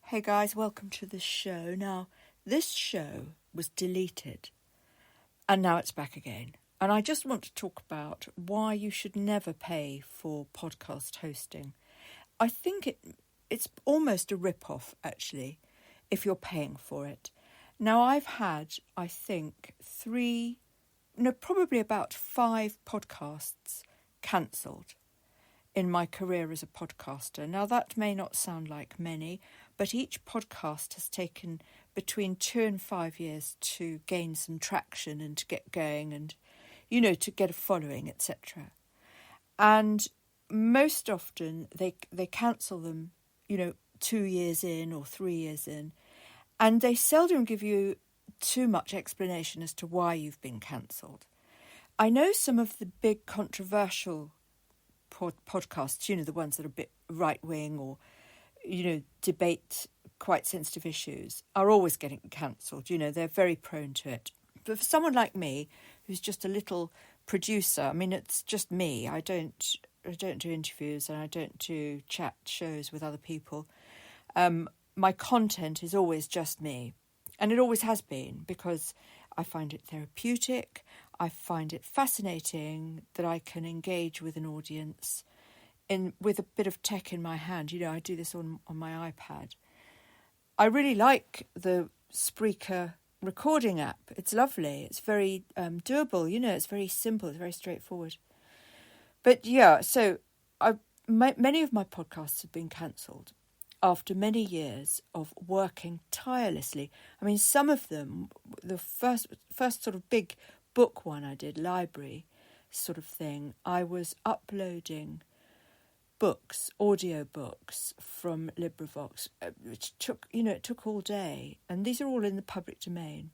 Hey guys, welcome to the show. Now, this show was deleted and now it's back again. And I just want to talk about why you should never pay for podcast hosting. I think it's almost a rip-off, actually, if you're paying for it. Now, I've had, I think, probably about 5 podcasts cancelled in my career as a podcaster. Now, that may not sound like many, but each podcast has taken between 2 and 5 years to gain some traction and to get going and, to get a following, etc. And most often they cancel them, 2 years in or 3 years in, and they seldom give you too much explanation as to why you've been cancelled. I know some of the big controversial podcasts, the ones that are a bit right-wing or, debate quite sensitive issues, are always getting cancelled. They're very prone to it. But for someone like me, who's just a little producer, it's just me. I don't do interviews and I don't do chat shows with other people. My content is always just me. And it always has been, because I find it therapeutic. I find it fascinating that I can engage with an audience with a bit of tech in my hand. I do this on my iPad. I really like the Spreaker recording app. It's lovely. It's very doable. It's very simple. It's very straightforward. But yeah, so many of my podcasts have been cancelled after many years of working tirelessly. Some of them, the first sort of big book one I did, library sort of thing, I was uploading books, audio books from LibriVox, which took all day. And these are all in the public domain.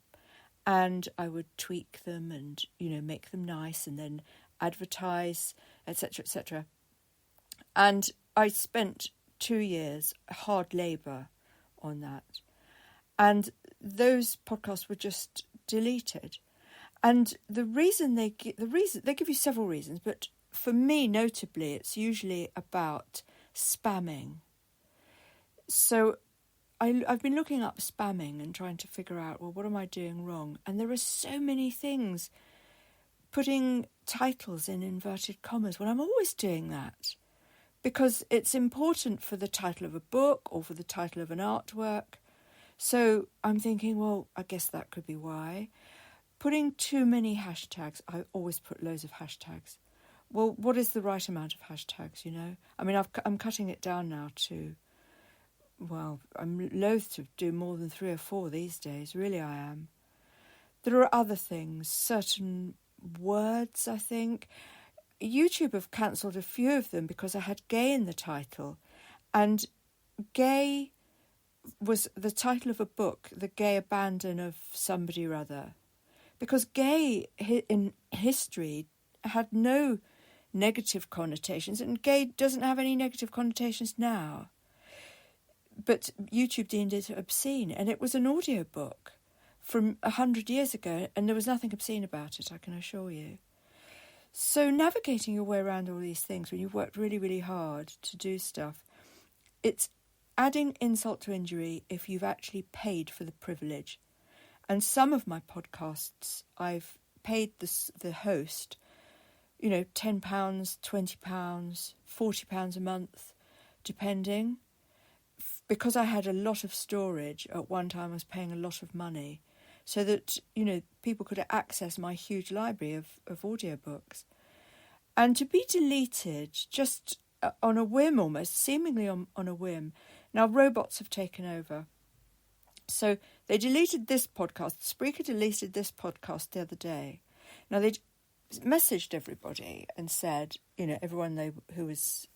And I would tweak them and, make them nice and then advertise, etc., etc. And I spent 2 years hard labour on that. And those podcasts were just deleted. And they give you several reasons, but for me, notably, it's usually about spamming. So I've been looking up spamming and trying to figure out, well, what am I doing wrong? And there are so many things. Putting titles in inverted commas. Well, I'm always doing that because it's important for the title of a book or for the title of an artwork. So I'm thinking, well, I guess that could be why. Putting too many hashtags. I always put loads of hashtags. Well, what is the right amount of hashtags, I'm cutting it down now to, well, I'm loath to do more than 3 or 4 these days. Really, I am. There are other things, certain words, I think. YouTube have cancelled a few of them because I had gay in the title. And gay was the title of a book, The Gay Abandon of Somebody or Other. Because gay in history had no negative connotations, and gay doesn't have any negative connotations now. But YouTube deemed it obscene, and it was an audiobook from 100 years ago, and there was nothing obscene about it, I can assure you. So navigating your way around all these things when you've worked really, really hard to do stuff, it's adding insult to injury if you've actually paid for the privilege. And some of my podcasts, I've paid the host, £10, £20, £40 a month, depending. Because I had a lot of storage at one time, I was paying a lot of money so that, people could access my huge library of audiobooks. And to be deleted just on a whim almost, seemingly on a whim. Now, robots have taken over. So they deleted this podcast. Spreaker deleted this podcast the other day. Now, they messaged everybody and said, everyone who was,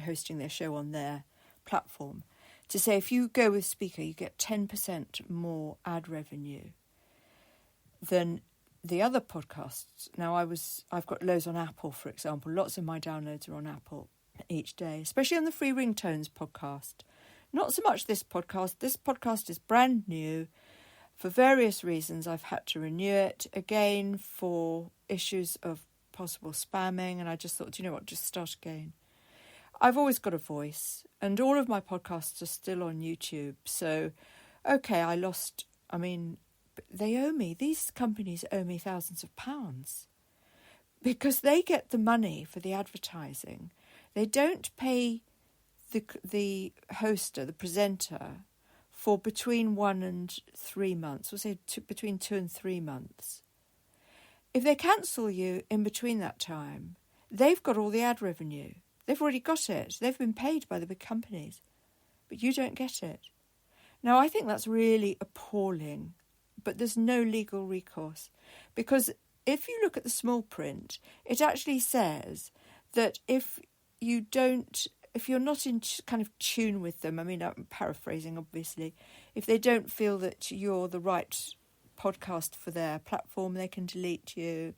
hosting their show on their platform, to say if you go with Spreaker, you get 10% more ad revenue than the other podcasts. Now, I've got loads on Apple, for example. Lots of my downloads are on Apple each day, especially on the Free Ringtones podcast. Not so much this podcast. This podcast is brand new. For various reasons, I've had to renew it, again, for issues of possible spamming, and I just thought, just start again. I've always got a voice, and all of my podcasts are still on YouTube. So, okay, they owe me, these companies owe me thousands of pounds because they get the money for the advertising. They don't pay the hoster, the presenter, for between 1 and 3 months, we'll say between 2 and 3 months. If they cancel you in between that time, they've got all the ad revenue. They've already got it. They've been paid by the big companies, but you don't get it. Now, I think that's really appalling, but there's no legal recourse, because if you look at the small print, it actually says that if you're not in kind of tune with them, I'm paraphrasing, obviously, if they don't feel that you're the right podcast for their platform, they can delete you.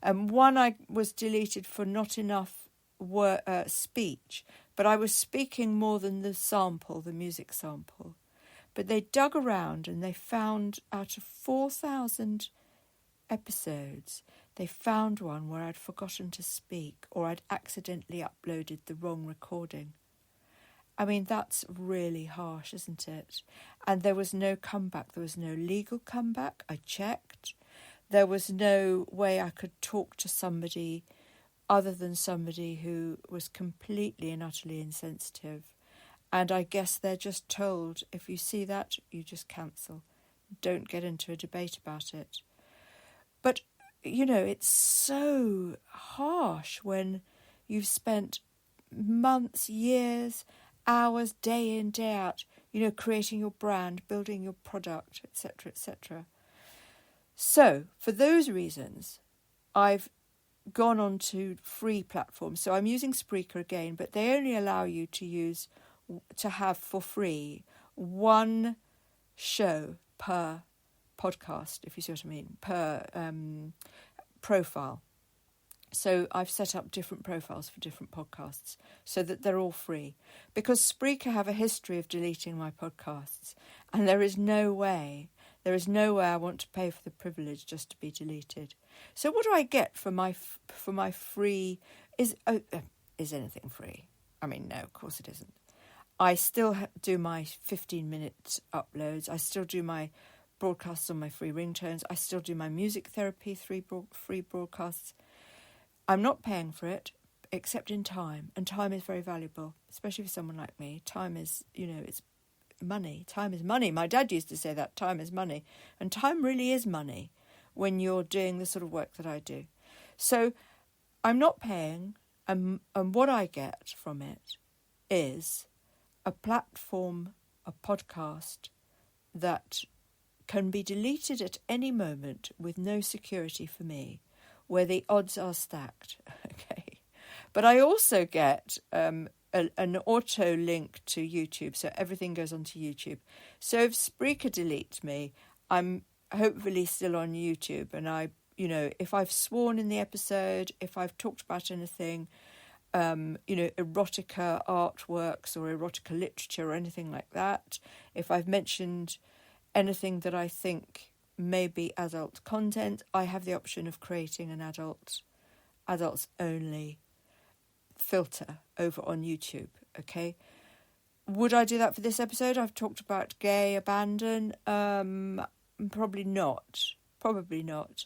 One I was deleted for not enough speech, but I was speaking more than the music sample. But they dug around and they found, out of 4,000 episodes, they found one where I'd forgotten to speak or I'd accidentally uploaded the wrong recording. That's really harsh, isn't it? And there was no comeback. There was no legal comeback. I checked. There was no way I could talk to somebody other than somebody who was completely and utterly insensitive. And I guess they're just told, if you see that, you just cancel. Don't get into a debate about it. But, it's so harsh when you've spent months, years, hours, day in, day out, creating your brand, building your product, etc., etc. So, for those reasons, I've gone on to free platforms. So I'm using Spreaker again, but they only allow you to have for free one show per podcast, if you see what I mean, per profile. So I've set up different profiles for different podcasts so that they're all free, because Spreaker have a history of deleting my podcasts, and there is no way I want to pay for the privilege just to be deleted. So what do I get for my free? Is anything free? No, of course it isn't. I still do my 15-minute uploads. I still do my broadcasts on my free ringtones. I still do my music therapy free broadcasts. I'm not paying for it, except in time. And time is very valuable, especially for someone like me. Time is, it's money. Time is money. My dad used to say that, time is money. And time really is money when you're doing the sort of work that I do. So I'm not paying, and what I get from it is a platform, a podcast that can be deleted at any moment with no security for me, where the odds are stacked. Okay, but I also get an auto link to YouTube, so everything goes onto YouTube. So if Spreaker deletes me, I'm hopefully still on YouTube, and if I've sworn in the episode, if I've talked about anything, erotica artworks or erotica literature or anything like that, if I've mentioned anything that I think may be adult content, I have the option of creating an adults only filter over on YouTube. Okay, would I do that for this episode? I've talked about gay abandon. Probably not.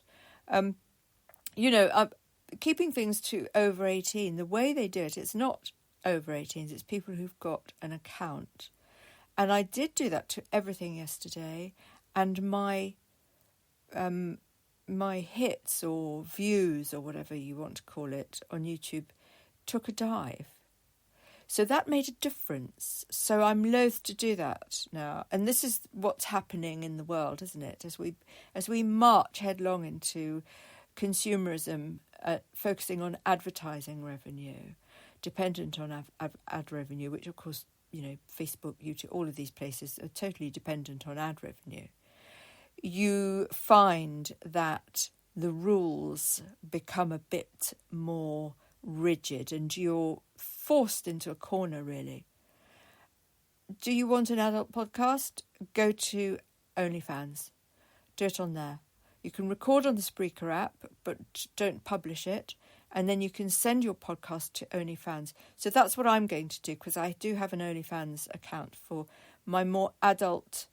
Keeping things to over 18, the way they do it, it's not over 18s, it's people who've got an account. And I did do that to everything yesterday, and my hits or views or whatever you want to call it on YouTube took a dive. So that made a difference. So I'm loath to do that now. And this is what's happening in the world, isn't it? As we march headlong into consumerism, focusing on advertising revenue, dependent on ad revenue, which of course, Facebook, YouTube, all of these places are totally dependent on ad revenue. You find that the rules become a bit more rigid and you're forced into a corner, really. Do you want an adult podcast? Go to OnlyFans. Do it on there. You can record on the Spreaker app, but don't publish it. and then you can send your podcast to OnlyFans. So that's what I'm going to do, because I do have an OnlyFans account for my more adult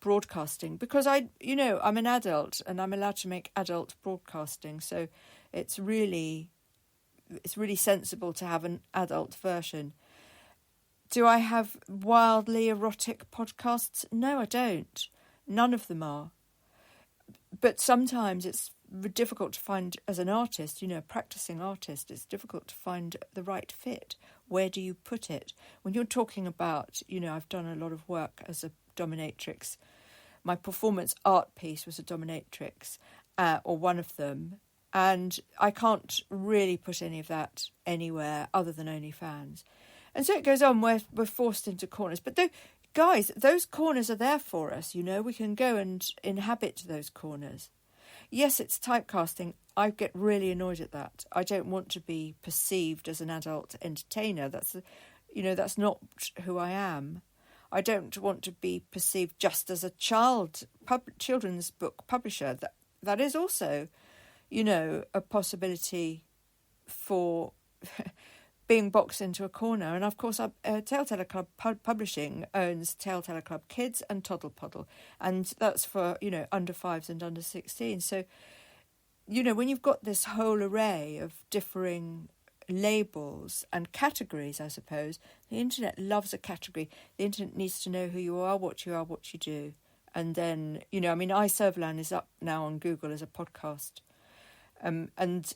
broadcasting, because I'm an adult and I'm allowed to make adult broadcasting. So it's really sensible to have an adult version. Do I have wildly erotic podcasts? No, I don't. None of them are. But sometimes it's difficult to find, as an artist, a practicing artist, it's difficult to find the right fit. Where do you put it? When you're talking about, I've done a lot of work as a dominatrix. My performance art piece was a dominatrix, or one of them. And I can't really put any of that anywhere other than OnlyFans. And so it goes on, we're forced into corners. But guys, those corners are there for us, we can go and inhabit those corners. Yes, it's typecasting. I get really annoyed at that. I don't want to be perceived as an adult entertainer. That's not who I am. I don't want to be perceived just as a children's book publisher. That is also, a possibility for being boxed into a corner. And of course, Telltale Club Publishing owns Telltale Club Kids and Toddle Poddle, and that's for under 5s and under 16. So when you've got this whole array of differing labels and categories, I suppose the internet loves a category. The internet needs to know who you are, what you do, and then iServerland is up now on Google as a podcast. And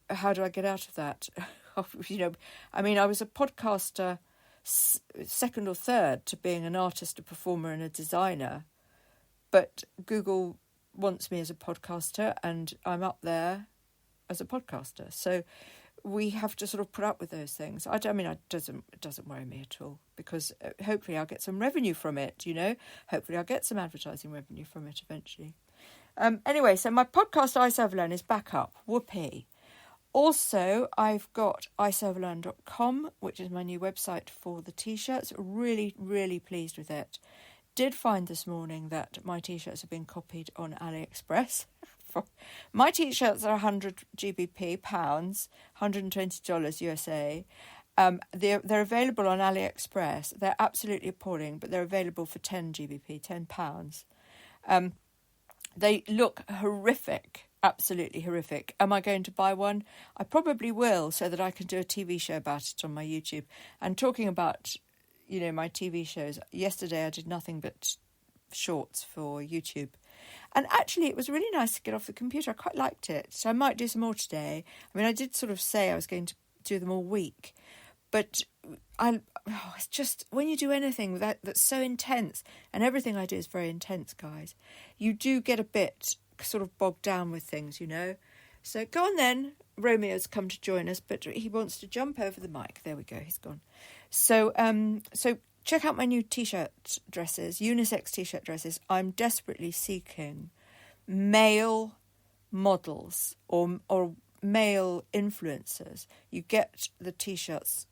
how do I get out of that? I was a podcaster second or third to being an artist, a performer and a designer. But Google wants me as a podcaster and I'm up there as a podcaster. So we have to sort of put up with those things. It doesn't worry me at all, because hopefully I'll get some revenue from it, Hopefully I'll get some advertising revenue from it eventually. Anyway, so my podcast iServerland is back up. Whoopee. Also, I've got iServerland.com, which is my new website for the T-shirts. Really, really pleased with it. Did find this morning that my T-shirts have been copied on AliExpress. My T-shirts are 100 GBP, pounds, $120 USA. They're available on AliExpress. They're absolutely appalling, but they're available for 10 GBP, £10. They look horrific. Absolutely horrific. Am I going to buy one? I probably will, so that I can do a TV show about it on my YouTube. And talking about, my TV shows, yesterday I did nothing but shorts for YouTube. And actually it was really nice to get off the computer. I quite liked it. So I might do some more today. I did sort of say I was going to do them all week. But it's just, when you do anything that's so intense, and everything I do is very intense, guys, you do get a bit sort of bogged down with things, So go on then. Romeo's come to join us, but he wants to jump over the mic. There we go. He's gone. So check out my new T-shirt dresses, unisex T-shirt dresses. I'm desperately seeking male models or male influencers. You get the T-shirt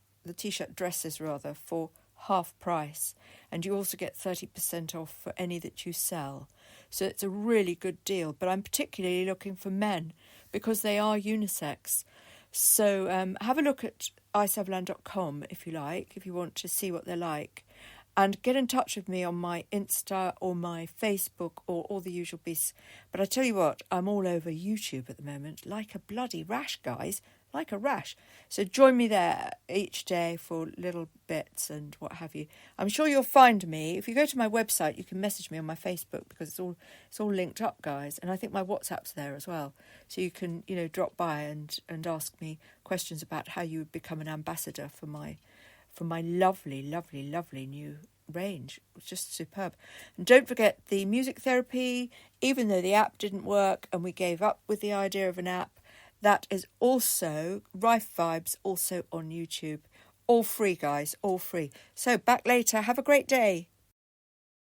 dresses rather, for half price, and you also get 30% off for any that you sell. So it's a really good deal, but I'm particularly looking for men because they are unisex. So have a look at iServerland.com if you like, if you want to see what they're like, and get in touch with me on my Insta or my Facebook or all the usual beasts. But I tell you what, I'm all over YouTube at the moment, like a bloody rash, guys. Like a rash. So join me there each day for little bits and what have you. I'm sure you'll find me. If you go to my website, you can message me on my Facebook, because it's all linked up, guys. And I think my WhatsApp's there as well. So you can, drop by and ask me questions about how you would become an ambassador for my lovely, lovely, lovely new range. It's just superb. And don't forget the music therapy, even though the app didn't work and we gave up with the idea of an app. That is also, Rife Vibes, also on YouTube. All free, guys, all free. So back later. Have a great day.